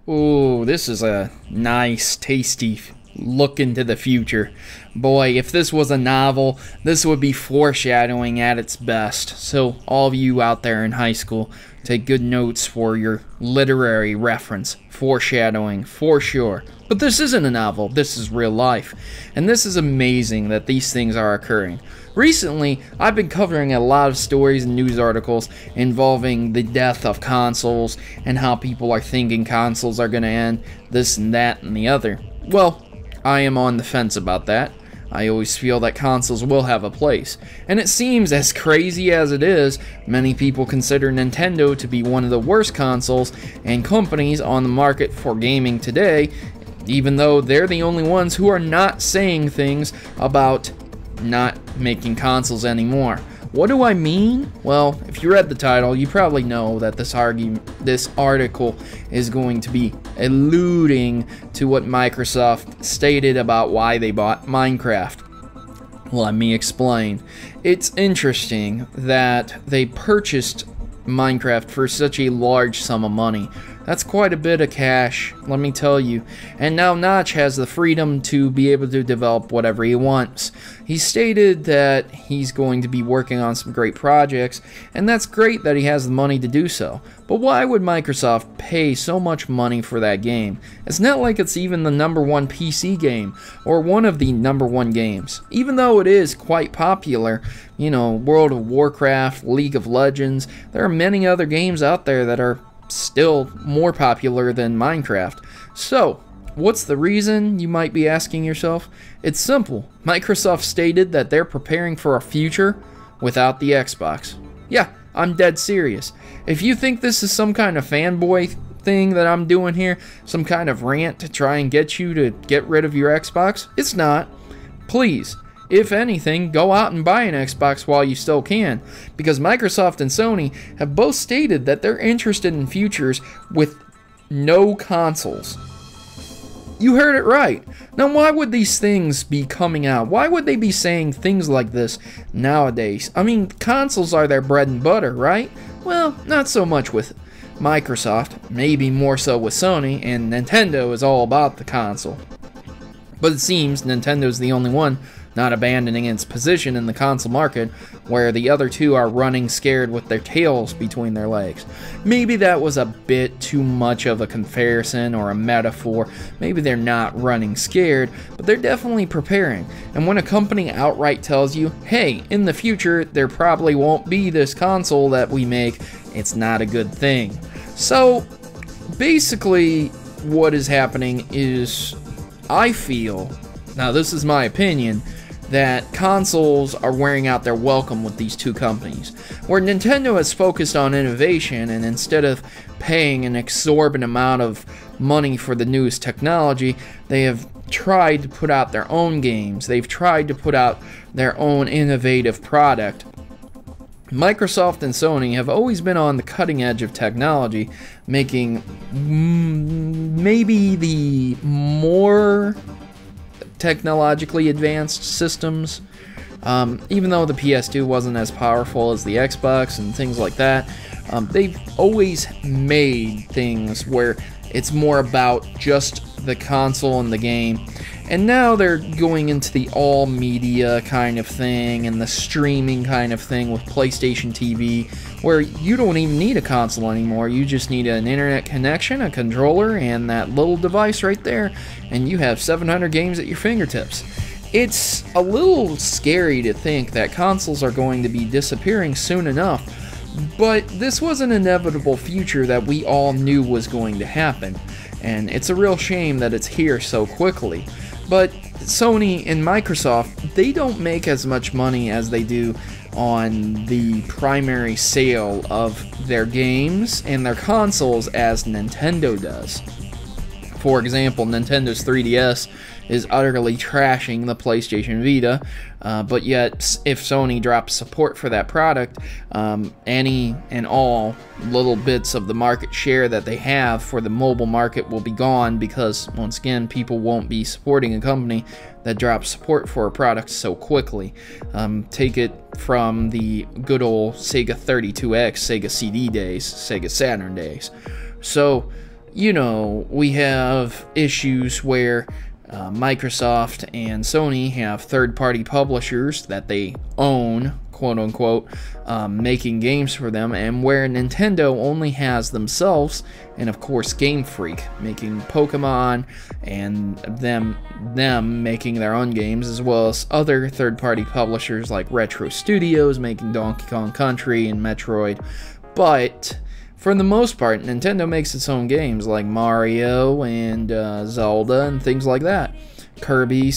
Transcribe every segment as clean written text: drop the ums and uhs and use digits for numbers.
Ooh, this is a nice, tasty look into the future. Boy, if this was a novel, this would be foreshadowing at its best. So, all of you out there in high school, take good notes for your literary reference. Foreshadowing, for sure. But this isn't a novel, this is real life. And this is amazing that these things are occurring. Recently, I've been covering a lot of stories and news articles involving the death of consoles and how people are thinking consoles are going to end, this and that and the other. Well, I am on the fence about that. I always feel that consoles will have a place. And it seems, as crazy as it is, many people consider Nintendo to be one of the worst consoles and companies on the market for gaming today, even though they're the only ones who are not saying things about not making consoles anymore. What do I mean? Well, if you read the title, you probably know that this article is going to be alluding to what Microsoft stated about why they bought Minecraft. Let me explain. It's interesting that they purchased Minecraft for such a large sum of money. That's quite a bit of cash, let me tell you. And now Notch has the freedom to be able to develop whatever he wants. He stated that he's going to be working on some great projects, and that's great that he has the money to do so. But why would Microsoft pay so much money for that game? It's not like it's even the #1 PC game, or one of the #1 games. Even though it is quite popular, you know, World of Warcraft, League of Legends, there are many other games out there that are still more popular than Minecraft. So, what's the reason, you might be asking yourself? It's simple. Microsoft stated that they're preparing for a future without the Xbox. Yeah, I'm dead serious. If you think this is some kind of fanboy thing that I'm doing here, some kind of rant to try and get you to get rid of your Xbox, it's not. Please, if anything, go out and buy an Xbox while you still can, because Microsoft and Sony have both stated that they're interested in futures with no consoles. You heard it right. Now, why would these things be coming out? Why would they be saying things like this nowadays? I mean, consoles are their bread and butter, right? Well, not so much with Microsoft, maybe more so with Sony, and Nintendo is all about the console. But it seems Nintendo's the only one not abandoning its position in the console market, where the other two are running scared with their tails between their legs. Maybe that was a bit too much of a comparison or a metaphor. Maybe they're not running scared, but they're definitely preparing. And when a company outright tells you, hey, in the future there probably won't be this console that we make, it's not a good thing. So basically what is happening is, I feel, now this is my opinion, that consoles are wearing out their welcome with these two companies. Where Nintendo has focused on innovation, and instead of paying an exorbitant amount of money for the newest technology, they have tried to put out their own games. They've tried to put out their own innovative product. Microsoft and Sony have always been on the cutting edge of technology, making maybe the more technologically advanced systems. Even though the PS2 wasn't as powerful as the Xbox and things like that, they've always made things where it's more about just the console and the game. And now they're going into the all media kind of thing and the streaming kind of thing with PlayStation TV, where you don't even need a console anymore. You just need an internet connection, a controller, and that little device right there, and you have 700 games at your fingertips. It's a little scary to think that consoles are going to be disappearing soon enough, but this was an inevitable future that we all knew was going to happen, and it's a real shame that it's here so quickly. But Sony and Microsoft, they don't make as much money as they do on the primary sale of their games and their consoles as Nintendo does. For example, Nintendo's 3DS is utterly trashing the PlayStation Vita, but yet if Sony drops support for that product, any and all little bits of the market share that they have for the mobile market will be gone, because once again, people won't be supporting a company that drops support for a product so quickly. Take it from the good old Sega 32X, Sega CD days, Sega Saturn days. So you know, we have issues where Microsoft and Sony have third-party publishers that they own, quote-unquote, making games for them, and where Nintendo only has themselves and, of course, Game Freak making Pokemon, and them making their own games, as well as other third-party publishers like Retro Studios making Donkey Kong Country and Metroid. But for the most part, Nintendo makes its own games like Mario and Zelda and things like that. Kirby,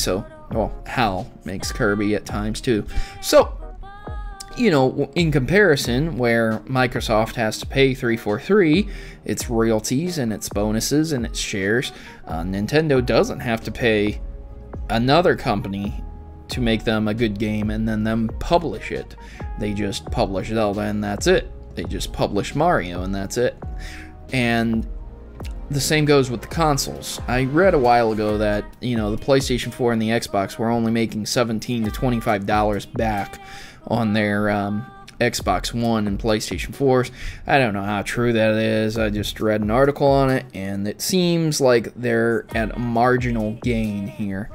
well, HAL makes Kirby at times too. So, you know, in comparison, where Microsoft has to pay 343, its royalties and its bonuses and its shares, Nintendo doesn't have to pay another company to make them a good game and then them publish it. They just publish Zelda and that's it. They just publish Mario and that's it. And the same goes with the consoles. I read a while ago that, you know, the PlayStation 4 and the Xbox were only making $17 to $25 back on their Xbox One and PlayStation 4s. I don't know how true that is. I just read an article on it, and it seems like they're at a marginal gain here.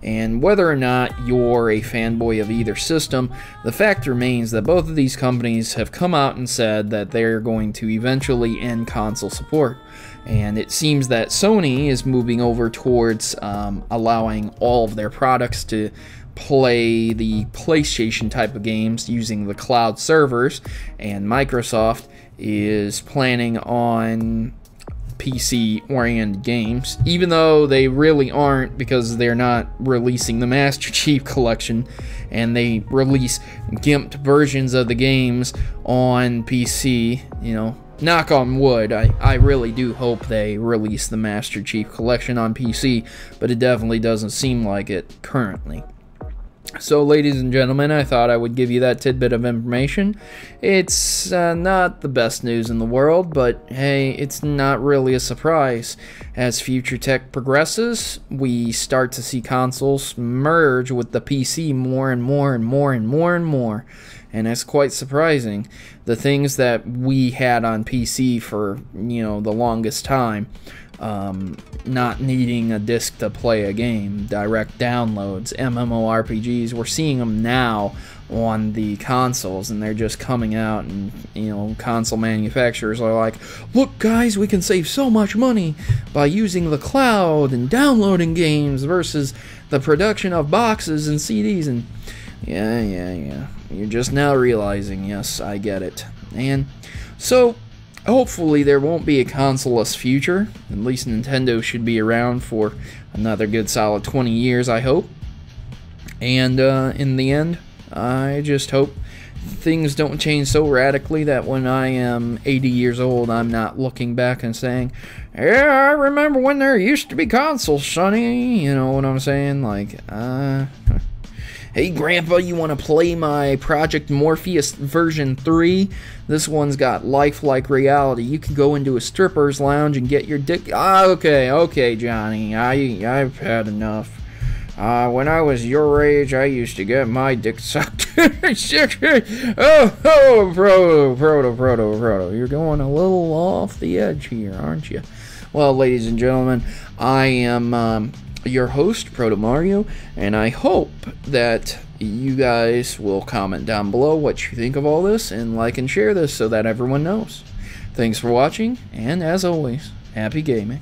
And whether or not you're a fanboy of either system, the fact remains that both of these companies have come out and said that they're going to eventually end console support. And it seems that Sony is moving over towards allowing all of their products to play the PlayStation type of games using the cloud servers, and Microsoft is planning on PC-oriented games, even though they really aren't, because they're not releasing the Master Chief Collection, and they release gimped versions of the games on PC. You know, knock on wood, I really do hope they release the Master Chief Collection on PC, but it definitely doesn't seem like it currently. So, ladies and gentlemen, I thought I would give you that tidbit of information. It's not the best news in the world, but hey, it's not really a surprise. As future tech progresses, we start to see consoles merge with the PC more and more and more and more and more. And that's quite surprising. The things that we had on PC for, you know, the longest time, not needing a disc to play a game, direct downloads, MMORPGs, we're seeing them now on the consoles, and they're just coming out, and, you know, console manufacturers are like, look guys, we can save so much money by using the cloud and downloading games versus the production of boxes and CDs, and yeah, you're just now realizing, yes, I get it. And so hopefully there won't be a consoleless future. At least Nintendo should be around for another good solid 20 years, I hope. And in the end, I just hope things don't change so radically that when I am 80 years old, I'm not looking back and saying, yeah, I remember when there used to be consoles, sonny. You know what I'm saying? Like, hey, Grandpa, you want to play my Project Morpheus version 3? This one's got lifelike reality. You can go into a stripper's lounge and get your dick... Okay, Johnny. I've had enough. When I was your age, I used to get my dick sucked. Proto. You're going a little off the edge here, aren't you? Well, ladies and gentlemen, I am... your host, Protomario, and I hope that you guys will comment down below what you think of all this, and like and share this so that everyone knows. Thanks for watching, and as always, happy gaming.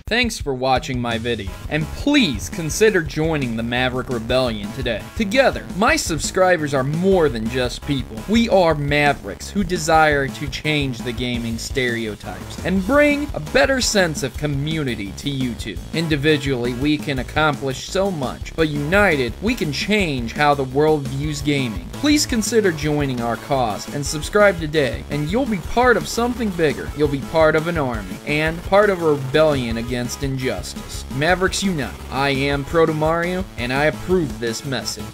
Thanks for watching my video, and please consider joining the Maverick Rebellion today. Together, my subscribers are more than just people. We are Mavericks who desire to change the gaming stereotypes and bring a better sense of community to YouTube. Individually, we can accomplish so much, but united, we can change how the world views gaming. Please consider joining our cause and subscribe today, and you'll be part of something bigger. You'll be part of an army and part of a rebellion against injustice. Mavericks unite. I am Protomario, and I approve this message.